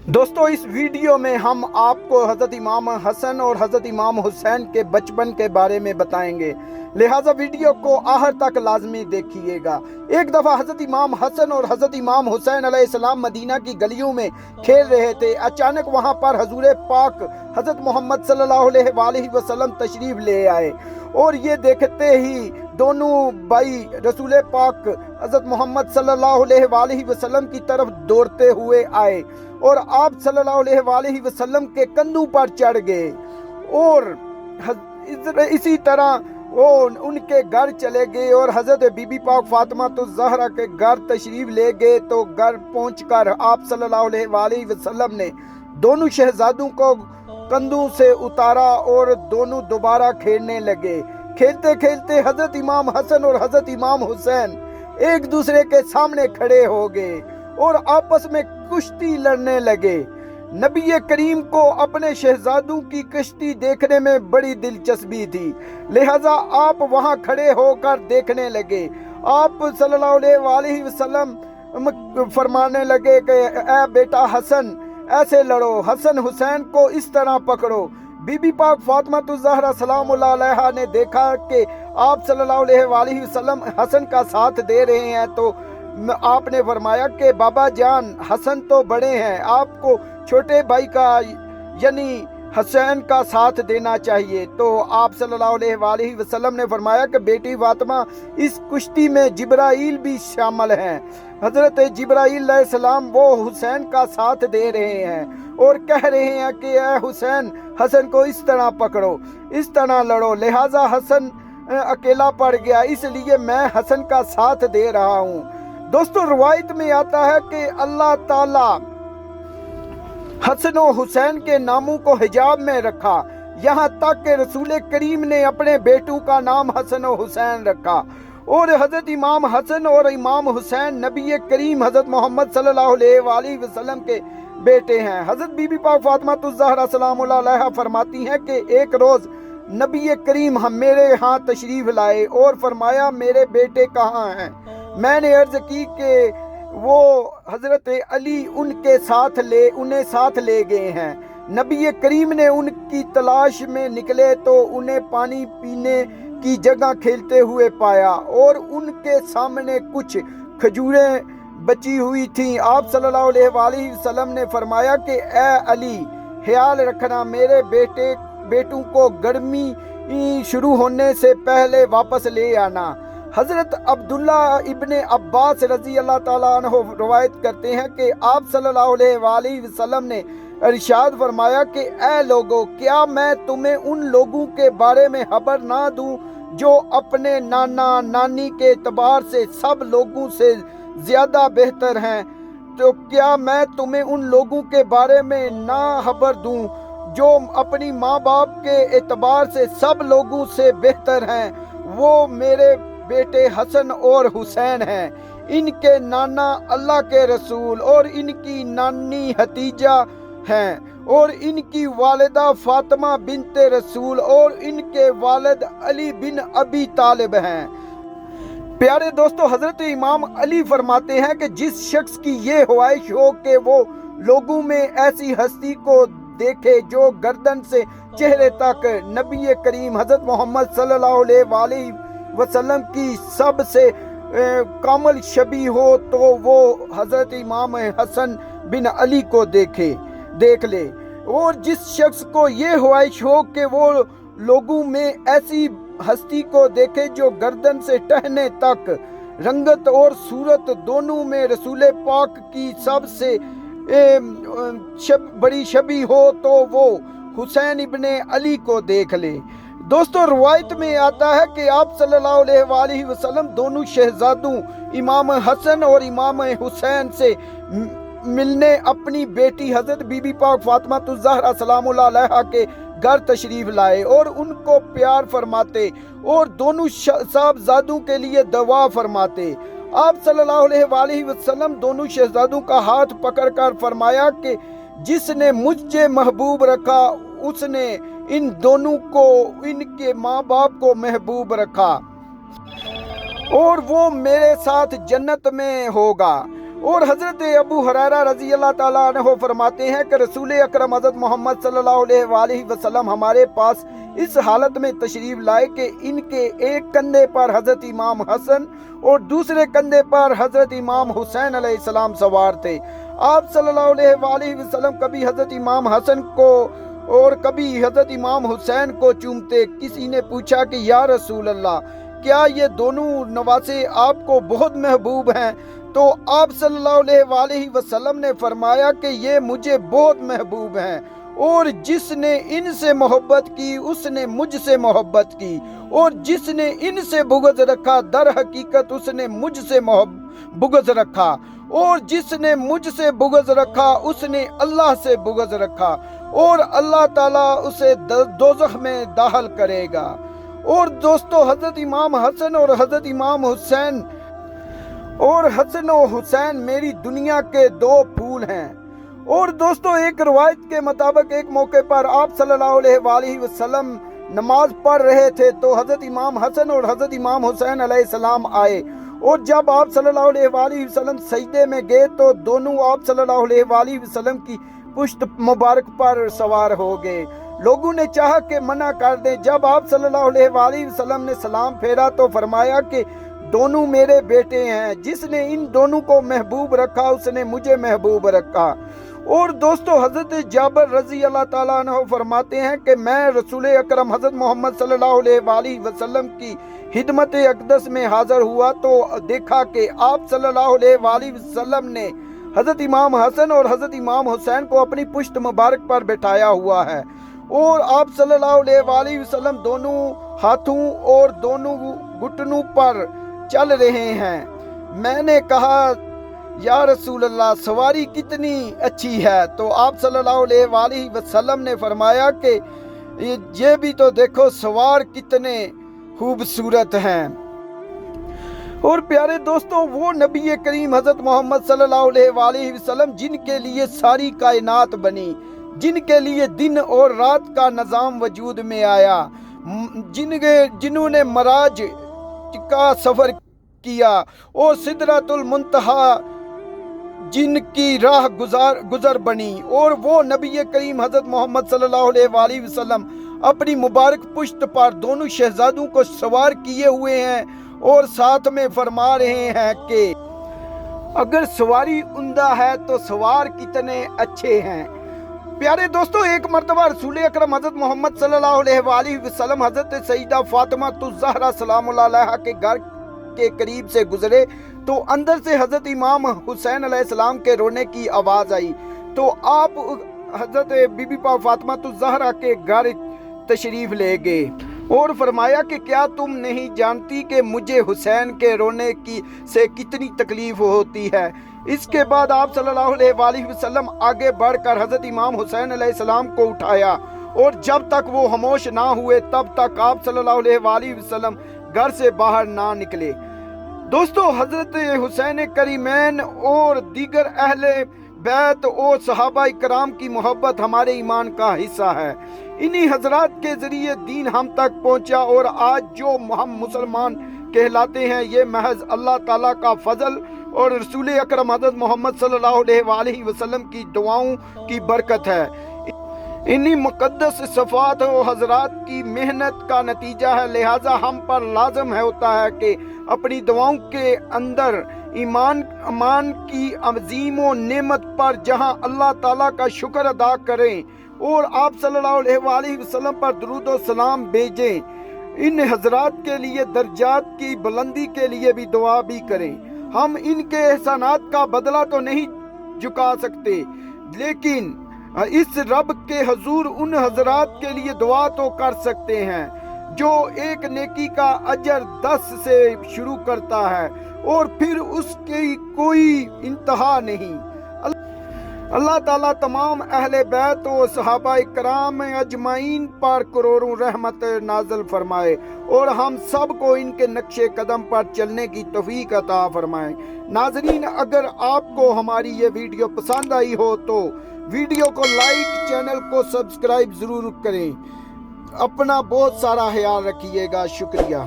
دوستو اس ویڈیو میں ہم آپ کو حضرت امام حسن اور حضرت امام حسین کے بچپن کے بارے میں بتائیں گے، لہٰذا ویڈیو کو آخر تک لازمی دیکھیے گا۔ ایک دفعہ حضرت امام حسن اور حضرت امام حسین علیہ السلام مدینہ کی گلیوں میں کھیل رہے تھے۔ اچانک وہاں پر حضور پاک حضرت محمد صلی اللہ علیہ وآلہ وسلم تشریف لے آئے، اور یہ دیکھتے ہی دونوں بھائی رسول پاک حضرت محمد صلی اللہ علیہ وآلہ وسلم کی طرف دوڑتے ہوئے آئے اور آپ صلی اللہ علیہ وآلہ وسلم کے کندھوں پر چڑھ گئے، اور اسی طرح وہ ان کے گھر چلے گئے اور حضرت بی بی پاک فاطمہ الزہرا کے گھر تشریف لے گئے۔ تو گھر پہنچ کر آپ صلی اللہ علیہ وآلہ وسلم نے دونوں شہزادوں کو کندھوں سے اتارا اور دونوں دوبارہ کھیلنے لگے۔ کھیلتے کھیلتے حضرت امام حسن اور حضرت امام حسین ایک دوسرے کے سامنے کھڑے ہو گئے اور آپس میں کشتی لڑنے لگے۔ نبی کریم کو اپنے شہزادوں کی کشتی دیکھنے میں بڑی دلچسپی تھی، لہذا آپ وہاں کھڑے ہو کر دیکھنے لگے۔ آپ صلی اللہ علیہ وآلہ وسلم فرمانے لگے کہ اے بیٹا حسن ایسے لڑو، حسن حسین کو اس طرح پکڑو۔ بی بی پاک فاطمہ الزہرا سلام اللہ علیہا نے دیکھا کہ آپ صلی اللہ علیہ وآلہ وسلم حسن کا ساتھ دے رہے ہیں، تو آپ نے فرمایا کہ بابا جان حسن تو بڑے ہیں، آپ کو چھوٹے بھائی کا یعنی حسین کا ساتھ دینا چاہیے۔ تو آپ صلی اللہ علیہ وآلہ وسلم نے فرمایا کہ بیٹی فاطمہ اس کشتی میں جبرائیل بھی شامل ہیں۔ حضرت جبرائیل علیہ السلام وہ حسین کا ساتھ دے رہے ہیں اور کہہ رہے ہیں کہ اے حسین حسن کو اس طرح پکڑو، اس طرح لڑو، لہٰذا حسن اکیلا پڑ گیا، اس لیے میں حسن کا ساتھ دے رہا ہوں۔ دوستو روایت میں آتا ہے کہ اللہ تعالیٰ حسن و حسین کے ناموں کو حجاب میں رکھا، یہاں تک کہ رسول کریم نے اپنے بیٹوں کا نام حسن و حسین رکھا، اور حضرت امام حسن اور امام حسین نبی کریم حضرت محمد صلی اللہ علیہ وآلہ وسلم کے بیٹے ہیں۔ حضرت بی بی پاک فاطمہ الزہرا سلام اللہ علیہا فرماتی ہیں کہ ایک روز نبی کریم میرے ہاں تشریف لائے اور فرمایا میرے بیٹے کہاں ہیں؟ میں نے عرض کی کہ وہ حضرت علی انہیں ساتھ لے گئے ہیں۔ نبی کریم نے ان کی تلاش میں نکلے تو انہیں پانی پینے کی جگہ کھیلتے ہوئے پایا اور ان کے سامنے کچھ کھجوریں بچی ہوئی تھیں۔ آپ صلی اللہ علیہ وآلہ وسلم نے فرمایا کہ اے علی خیال رکھنا، میرے بیٹوں کو گرمی شروع ہونے سے پہلے واپس لے آنا۔ حضرت عبداللہ ابن عباس رضی اللہ تعالیٰ عنہ روایت کرتے ہیں کہ آپ صلی اللہ علیہ وآلہ وسلم نے ارشاد فرمایا کہ اے لوگو، کیا میں تمہیں ان لوگوں کے بارے میں خبر نہ دوں جو اپنے نانا نانی کے اعتبار سے سب لوگوں سے زیادہ بہتر ہیں؟ تو کیا میں تمہیں ان لوگوں کے بارے میں نہ خبر دوں جو اپنی ماں باپ کے اعتبار سے سب لوگوں سے بہتر ہیں؟ وہ میرے بیٹے حسن اور حسین ہیں۔ ان کے نانا اللہ کے رسول اور ان کی نانی حتیجہ ہیں، اور ان کی والدہ فاطمہ بنت رسول اور ان کے والد علی بن ابی طالب ہیں۔ پیارے دوستو، حضرت امام علی فرماتے ہیں کہ جس شخص کی یہ خواہش ہو کہ وہ لوگوں میں ایسی ہستی کو دیکھے جو گردن سے چہرے تک نبی کریم حضرت محمد صلی اللہ علیہ وآلہ وسلم کی سب سے کامل شبیہ ہو، تو وہ حضرت امام حسن بن علی کو دیکھ لے، اور جس شخص کو یہ خواہش ہو کہ وہ لوگوں میں ایسی ہستی کو دیکھے جو گردن سے ٹہنے تک رنگت اور صورت دونوں میں رسول پاک کی سب سے بڑی شبیہ ہو، تو وہ حسین ابن علی کو دیکھ لے۔ دوستو روایت میں آتا ہے کہ آپ صلی اللہ علیہ وآلہ وسلم دونوں شہزادوں امام حسن اور امام حسین سے ملنے اپنی بیٹی حضرت بی بی پاک فاطمہ الزہرا سلام اللہ علیہا کے گھر تشریف لائے اور ان کو پیار فرماتے اور دونوں صاحبزادوں کے لیے دعا فرماتے۔ آپ صلی اللہ علیہ وآلہ وسلم دونوں شہزادوں کا ہاتھ پکڑ کر فرمایا کہ جس نے مجھے محبوب رکھا اس نے ان دونوں کو، ان کے ماں باپ کو محبوب رکھا، اور وہ میرے ساتھ جنت میں ہوگا۔ اور حضرت ابو ہریرہ رضی اللہ تعالیٰ عنہ فرماتے ہیں کہ رسول اکرم حضرت محمد صلی اللہ علیہ وآلہ وسلم ہمارے پاس اس حالت میں تشریف لائے کہ ان کے ایک کندھے پر حضرت امام حسن اور دوسرے کندھے پر حضرت امام حسین علیہ السلام سوار تھے۔ آپ صلی اللہ علیہ وآلہ وسلم کبھی حضرت امام حسن کو اور کبھی حضرت امام حسین کو چومتے۔ کسی نے پوچھا کہ یا رسول اللہ، کیا یہ دونوں نواسے آپ کو بہت محبوب ہیں؟ تو آپ صلی اللہ علیہ وآلہ وسلم نے فرمایا کہ یہ مجھے بہت محبوب ہیں، اور جس نے ان سے محبت کی اس نے مجھ سے محبت کی، اور جس نے ان سے بغض رکھا در حقیقت اس نے مجھ سے بغض رکھا، اور جس نے مجھ سے بغض رکھا اس نے اللہ سے بغض رکھا، اور اللہ تعالیٰ اسے دوزخ میں داخل کرے گا۔ اور دوستو، حضرت امام حسن اور حضرت امام حسین حسن و حسین میری دنیا کے دو پھول ہیں۔ اور دوستو، ایک روایت کے مطابق ایک موقع پر آپ صلی اللہ علیہ وآلہ وسلم نماز پڑھ رہے تھے تو حضرت امام حسن اور حضرت امام حسین علیہ السلام آئے، اور جب آپ صلی اللہ علیہ وآلہ وسلم سجدے میں گئے تو دونوں آپ صلی اللہ علیہ وآلہ وسلم کی پشت مبارک پر سوار ہو گئے۔ لوگوں نے چاہا کہ منع کر دیں۔ جب آپ صلی اللہ علیہ وآلہ وسلم نے سلام پھیرا تو فرمایا کہ دونوں میرے بیٹے ہیں، جس نے ان دونوں کو محبوب رکھا اس نے مجھے محبوب رکھا۔ اور دوستو، حضرت جابر رضی اللہ تعالیٰ عنہ فرماتے ہیں کہ میں رسول اکرم حضرت محمد صلی اللہ علیہ وآلہ وسلم کی خدمت اقدس میں حاضر ہوا تو دیکھا کہ آپ صلی اللہ علیہ وآلہ وسلم نے حضرت امام حسن اور حضرت امام حسین کو اپنی پشت مبارک پر بٹھایا ہوا ہے، اور آپ صلی اللہ علیہ وآلہ وسلم دونوں ہاتھوں اور دونوں گھٹنوں پر چل رہے ہیں۔ میں نے کہا یا رسول اللہ، سواری کتنی اچھی ہے؟ تو آپ صلی اللہ علیہ وآلہ وسلم نے فرمایا کہ یہ بھی تو دیکھو سوار کتنے خوبصورت ہیں۔ اور پیارے دوستو، وہ نبی کریم حضرت محمد صلی اللہ علیہ وآلہ وسلم جن کے لیے ساری کائنات بنی، جن کے لیے دن اور رات کا نظام وجود میں آیا، جنہوں نے معراج کا سفر کیا اور سدرۃ المنتہا جن کی راہ گزر بنی، اور وہ نبی کریم حضرت محمد صلی اللہ علیہ وآلہ وسلم اپنی مبارک پشت پر دونوں شہزادوں کو سوار کیے ہوئے ہیں، اور ساتھ میں فرما رہے ہیں کہ اگر سواری عمدہ ہے تو سوار کتنے اچھے ہیں۔ پیارے دوستو، ایک مرتبہ رسول اکرم حضرت محمد صلی اللہ علیہ وآلہ وسلم حضرت سیدہ فاطمہ الزہرا سلام اللہ علیہا کے گھر کے قریب سے گزرے تو اندر سے حضرت امام حسین علیہ السلام کے رونے کی آواز آئی، تو آپ حضرت بی بی فاطمہ الزہرا کے گھر تشریف لے گئے اور فرمایا کہ کیا تم نہیں جانتی کہ مجھے حسین کے رونے سے کتنی تکلیف ہوتی ہے؟ اس کے بعد آپ صلی اللہ علیہ وآلہ وسلم آگے بڑھ کر حضرت امام حسین علیہ السلام کو اٹھایا، اور جب تک وہ خاموش نہ ہوئے تب تک آپ صلی اللہ علیہ وآلہ وسلم گھر سے باہر نہ نکلے۔ دوستو، حضرت حسین کریمین اور دیگر اہل بیت اور صحابہ کرام کی محبت ہمارے ایمان کا حصہ ہے۔ انہی حضرات کے ذریعے دین ہم تک پہنچا، اور آج جو ہم مسلمان کہلاتے ہیں یہ محض اللہ تعالیٰ کا فضل اور رسول اکرم حضرت محمد صلی اللہ علیہ وآلہ وسلم کی دعاؤں کی برکت ہے۔ انہی مقدس صفات و حضرات کی محنت کا نتیجہ ہے، لہٰذا ہم پر لازم ہوتا ہے کہ اپنی دعاؤں کے اندر ایمان کی عظیم و نعمت پر جہاں اللہ تعالیٰ کا شکر ادا کریں اور آپ صلی اللہ علیہ وآلہ وسلم پر درود و سلام بھیجیں، ان حضرات کے لیے درجات کی بلندی کے لیے بھی دعا بھی کریں۔ ہم ان کے احسانات کا بدلہ تو نہیں چکا سکتے، لیکن اس رب کے حضور ان حضرات کے لیے دعا تو کر سکتے ہیں جو ایک نیکی کا اجر 10 سے شروع کرتا ہے اور پھر اس کی کوئی انتہا نہیں۔ اللہ تعالیٰ تمام اہل بیت و صحابہ کرام اجمعین پر کروڑوں رحمت نازل فرمائے اور ہم سب کو ان کے نقش قدم پر چلنے کی توفیق عطا فرمائے۔ ناظرین، اگر آپ کو ہماری یہ ویڈیو پسند آئی ہو تو ویڈیو کو لائک، چینل کو سبسکرائب ضرور کریں۔ اپنا بہت سارا خیال رکھیے گا۔ شکریہ۔